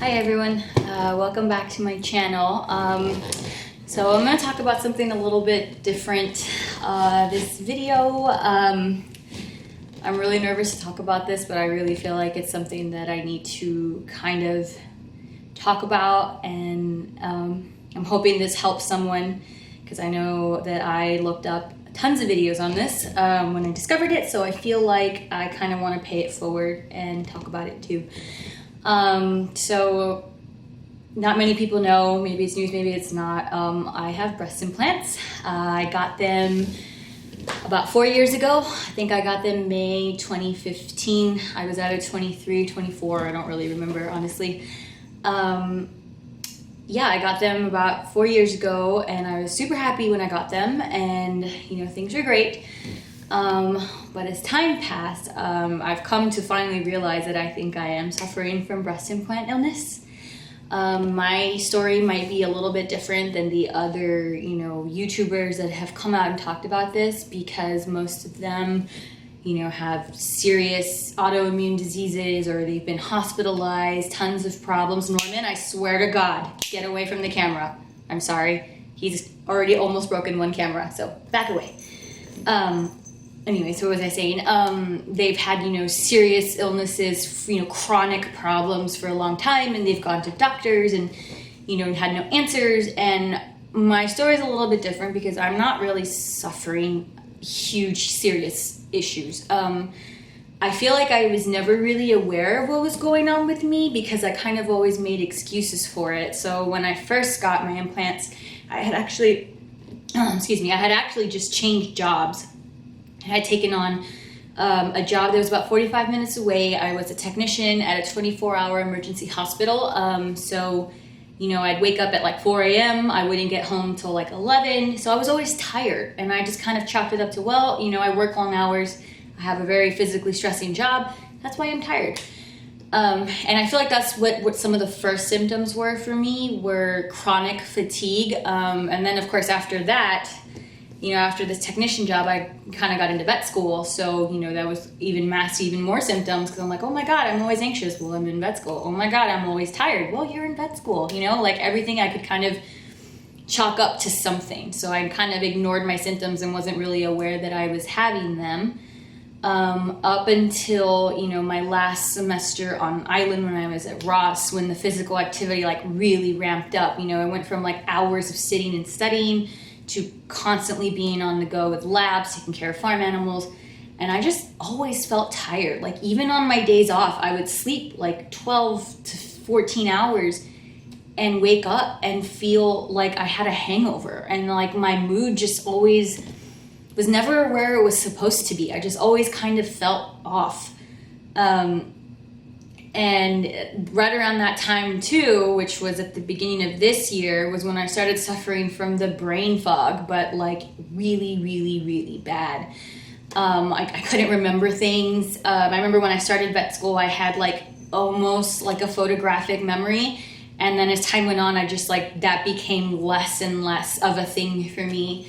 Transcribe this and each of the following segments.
Hi everyone, welcome back to my channel. So I'm going to talk about something a little bit different. This video, I'm really nervous to talk about this, but I really feel like it's something that I need to kind of talk about, and I'm hoping this helps someone, because I know that I looked up tons of videos on this when I discovered it, so I feel like I kind of want to pay it forward and talk about it too. So not many people know, maybe it's news, maybe it's not. I have breast implants. I got them about 4 years ago. I think I got them May 2015. I was either 23, 24, I don't really remember, honestly. Yeah, I got them about 4 years ago, and I was super happy when I got them, and things were great. But as time passed, I've come to finally realize that I think I am suffering from breast implant illness. My story might be a little bit different than the other, YouTubers that have come out and talked about this, because most of them, have serious autoimmune diseases, or they've been hospitalized, tons of problems. Norman, I swear to God, get away from the camera. I'm sorry. He's already almost broken one camera, so back away. Anyway, so what was I saying? They've had, serious illnesses, chronic problems for a long time, and they've gone to doctors and, had no answers. And my story is a little bit different because I'm not really suffering huge, serious issues. I feel like I was never really aware of what was going on with me because I kind of always made excuses for it. So when I first got my implants, I had actually just changed jobs. I had taken on a job that was about 45 minutes away. I was a technician at a 24-hour emergency hospital. So, I'd wake up at like 4 a.m. I wouldn't get home till like 11. So I was always tired, and I just kind of chalked it up to, I work long hours. I have a very physically stressing job. That's why I'm tired. And I feel like that's what some of the first symptoms were for me, were chronic fatigue. And then, of course, after that, after this technician job, I kind of got into vet school. So, that was even more symptoms, because I'm like, oh my God, I'm always anxious. Well, I'm in vet school. Oh my God, I'm always tired. Well, you're in vet school, like everything I could kind of chalk up to something. So I kind of ignored my symptoms and wasn't really aware that I was having them. Up until, my last semester on island when I was at Ross, when the physical activity like really ramped up. I went from like hours of sitting and studying to constantly being on the go with labs, taking care of farm animals. And I just always felt tired. Like even on my days off, I would sleep like 12 to 14 hours and wake up and feel like I had a hangover. And like my mood just always was never where it was supposed to be. I just always kind of felt off. And right around that time too, which was at the beginning of this year, was when I started suffering from the brain fog, but like really, really, really bad. I couldn't remember things. I remember when I started vet school, I had like almost like a photographic memory. And then as time went on, I just like, that became less and less of a thing for me.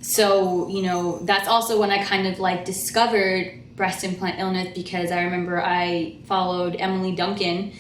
So, that's also when I kind of like discovered breast implant illness, because I remember I followed Emily Duncan,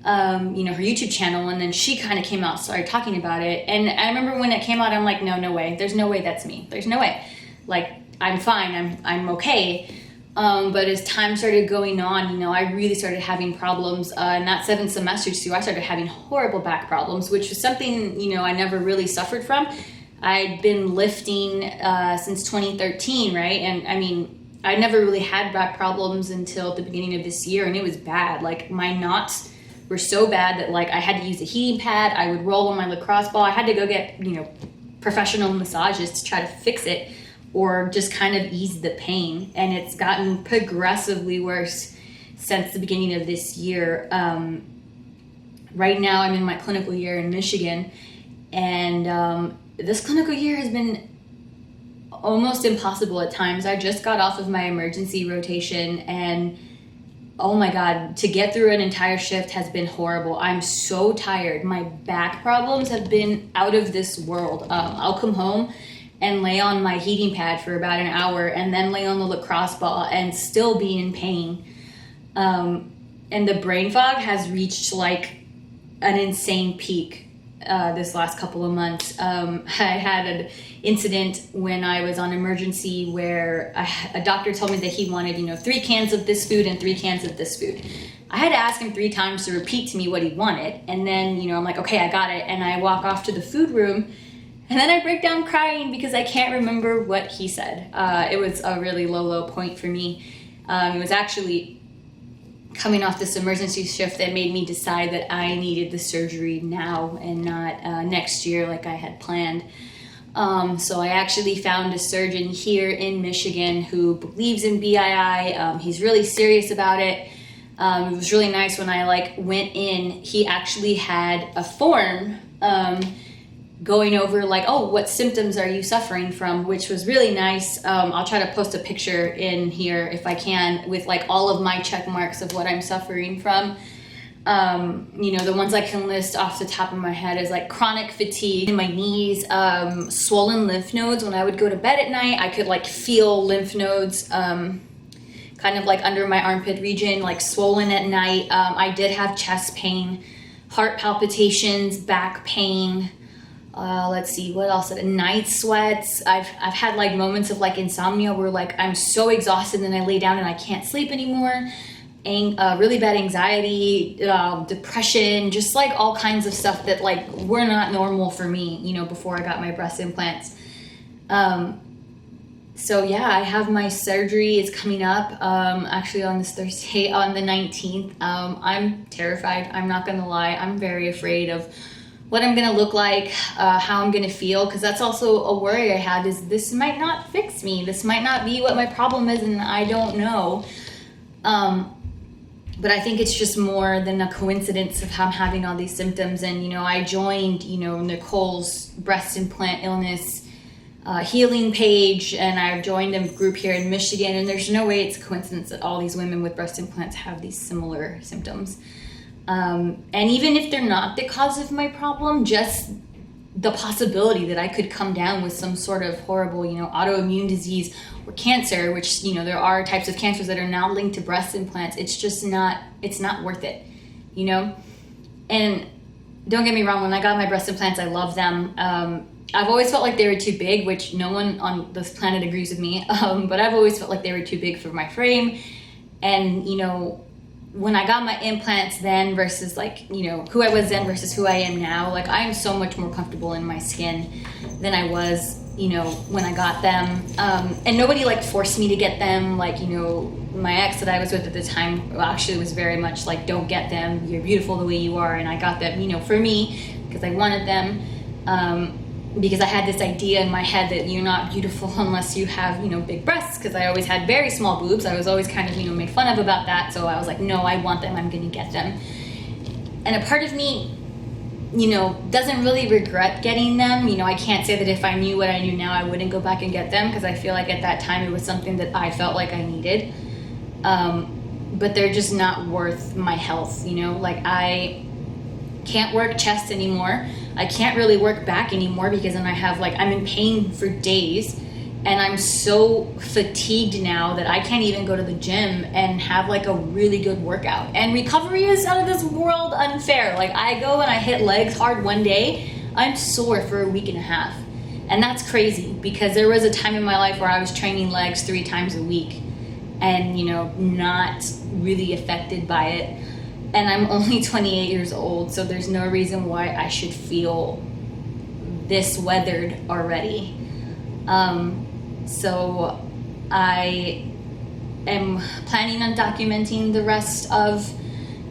her YouTube channel, and then she kind of came out, started talking about it. And I remember when it came out, I'm like, no way. There's no way that's me. There's no way. Like, I'm fine. I'm okay. But as time started going on, I really started having problems. In that 7th semester too, I started having horrible back problems, which was something, I never really suffered from. I'd been lifting since 2013, right? And I mean, I never really had back problems until the beginning of this year, and it was bad. Like my knots were so bad that like I had to use a heating pad. I would roll on my lacrosse ball. I had to go get, professional massages to try to fix it, or just kind of ease the pain. And it's gotten progressively worse since the beginning of this year. Right now I'm in my clinical year in Michigan, and this clinical year has been almost impossible at times. I just got off of my emergency rotation, and oh my God, to get through an entire shift has been horrible. I'm so tired. My back problems have been out of this world. I'll come home and lay on my heating pad for about an hour, and then lay on the lacrosse ball and still be in pain. And the brain fog has reached like an insane peak this last couple of months. I had an incident when I was on emergency where a doctor told me that he wanted, 3 cans of this food and 3 cans of this food. I had to ask him 3 times to repeat to me what he wanted. And then, I'm like, okay, I got it. And I walk off to the food room, and then I break down crying because I can't remember what he said. It was a really low point for me. It was actually coming off this emergency shift that made me decide that I needed the surgery now and not next year like I had planned. So I actually found a surgeon here in Michigan who believes in BII. He's really serious about it. It was really nice when I went in. He actually had a form going over what symptoms are you suffering from, which was really nice. I'll try to post a picture in here if I can with all of my check marks of what I'm suffering from. The ones I can list off the top of my head is chronic fatigue in my knees, swollen lymph nodes. When I would go to bed at night, I could feel lymph nodes kind of under my armpit region, swollen at night. I did have chest pain, heart palpitations, back pain. Let's see, what else? Night sweats. I've had moments of insomnia where I'm so exhausted and I lay down and I can't sleep anymore. Really bad anxiety, depression, just all kinds of stuff that were not normal for me, before I got my breast implants. So yeah, I have my surgery. It's coming up actually on this Thursday, on the 19th. I'm terrified. I'm not gonna lie. I'm very afraid of what I'm gonna look like, how I'm gonna feel, because that's also a worry I had, is this might not fix me. This might not be what my problem is, and I don't know. But I think it's just more than a coincidence of how I'm having all these symptoms. And, I joined, Nicole's breast implant illness healing page, and I've joined a group here in Michigan, and there's no way it's a coincidence that all these women with breast implants have these similar symptoms. And even if they're not the cause of my problem, just the possibility that I could come down with some sort of horrible, autoimmune disease or cancer, which, there are types of cancers that are now linked to breast implants. It's just not, it's not worth it, And don't get me wrong, when I got my breast implants, I love them. I've always felt like they were too big, which no one on this planet agrees with me. But I've always felt like they were too big for my frame. And, when I got my implants then versus who I was then versus who I am now, I am so much more comfortable in my skin than I was, when I got them. And nobody forced me to get them. My ex that I was with at the time actually was very much don't get them. You're beautiful the way you are. And I got them, for me, because I wanted them. Because I had this idea in my head that you're not beautiful unless you have, big breasts, because I always had very small boobs. I was always kind of, made fun of about that. So I was like, no, I want them. I'm going to get them. And a part of me, doesn't really regret getting them. I can't say that if I knew what I knew now, I wouldn't go back and get them, because I feel like at that time it was something that I felt like I needed. But they're just not worth my health, I can't work chest anymore. I can't really work back anymore because then I have I'm in pain for days, and I'm so fatigued now that I can't even go to the gym and have a really good workout. And recovery is out of this world unfair. I go and I hit legs hard one day, I'm sore for a week and a half. And that's crazy, because there was a time in my life where I was training legs 3 times a week and, not really affected by it. And I'm only 28 years old, so there's no reason why I should feel this weathered already. So I am planning on documenting the rest of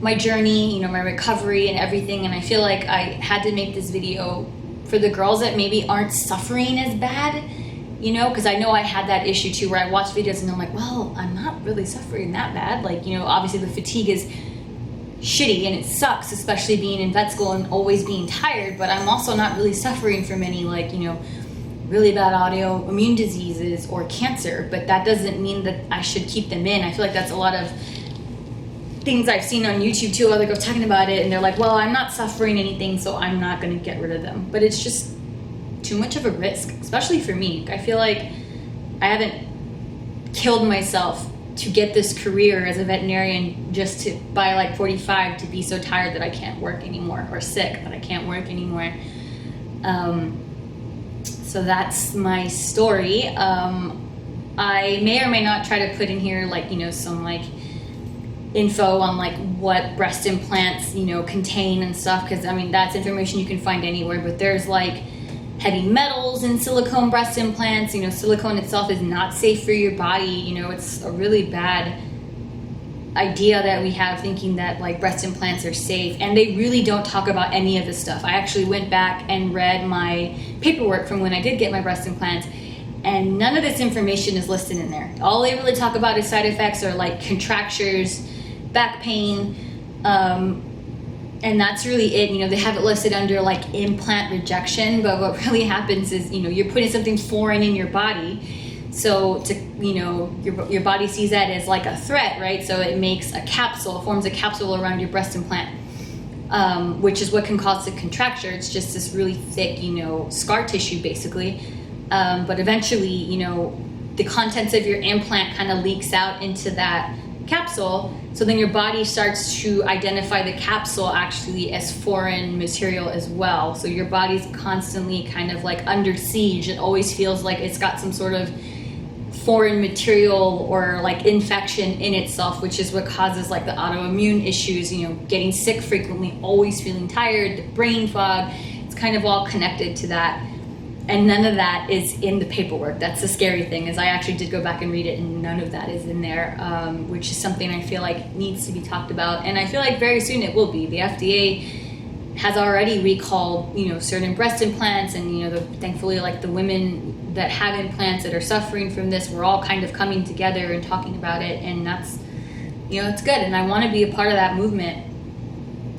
my journey, my recovery and everything. And I feel like I had to make this video for the girls that maybe aren't suffering as bad, because I know I had that issue too, where I watch videos and I'm like, well, I'm not really suffering that bad. Obviously the fatigue is shitty and it sucks, especially being in vet school and always being tired, but I'm also not really suffering from any really bad autoimmune diseases or cancer. But that doesn't mean that I should keep them in. I feel like that's a lot of things I've seen on YouTube too, other girls talking about it, and they're like, well, I'm not suffering anything, so I'm not going to get rid of them. But it's just too much of a risk, especially for me. I feel like I haven't killed myself to get this career as a veterinarian just to by like 45 to be so tired that I can't work anymore, or sick that I can't work anymore. So that's my story. I may or may not try to put in here like, you know, some like info on like what breast implants, you know, contain and stuff, because I mean that's information you can find anywhere, but there's like heavy metals in silicone breast implants. You know, silicone itself is not safe for your body. You know, it's a really bad idea that we have, thinking that like breast implants are safe, and they really don't talk about any of this stuff. I actually went back and read my paperwork from when I did get my breast implants, and none of this information is listed in there. All they really talk about is side effects, or like contractures, back pain, and that's really it. You know, they have it listed under like implant rejection, but what really happens is, you know, you're putting something foreign in your body. So to, you know, your body sees that as like a threat, right? So it makes a capsule, forms a capsule around your breast implant, which is what can cause the contracture. It's just this really thick, you know, scar tissue basically. But eventually, you know, the contents of your implant kind of leaks out into that capsule. So then your body starts to identify the capsule actually as foreign material as well. So your body's constantly kind of like under siege. It always feels like it's got some sort of foreign material or like infection in itself, which is what causes like the autoimmune issues, you know, getting sick frequently, always feeling tired, the brain fog. It's kind of all connected to that. And none of that is in the paperwork. That's the scary thing, is I actually did go back and read it, and none of that is in there, which is something I feel like needs to be talked about. And I feel like very soon it will be. The FDA has already recalled, you know, certain breast implants, and, you know, thankfully, like the women that have implants that are suffering from this, we're all kind of coming together and talking about it, and that's, you know, it's good. And I want to be a part of that movement,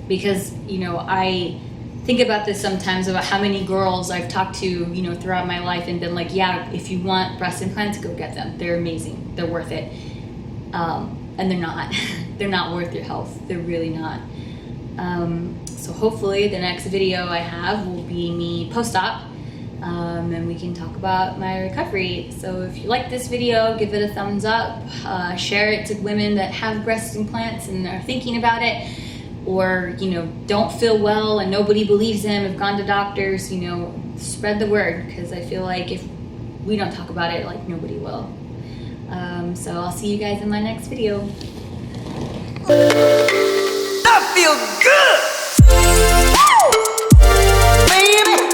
because, you know, I think about this sometimes, about how many girls I've talked to, you know, throughout my life and been like, yeah, if you want breast implants, go get them. They're amazing. They're worth it. And they're not. They're not worth your health. They're really not. So hopefully the next video I have will be me post-op, and we can talk about my recovery. So if you like this video, give it a thumbs up, share it to women that have breast implants and are thinking about it, or, you know, don't feel well and nobody believes them, have gone to doctors. You know, spread the word, because I feel like if we don't talk about it, like nobody will. So I'll see you guys in my next video. That feels good!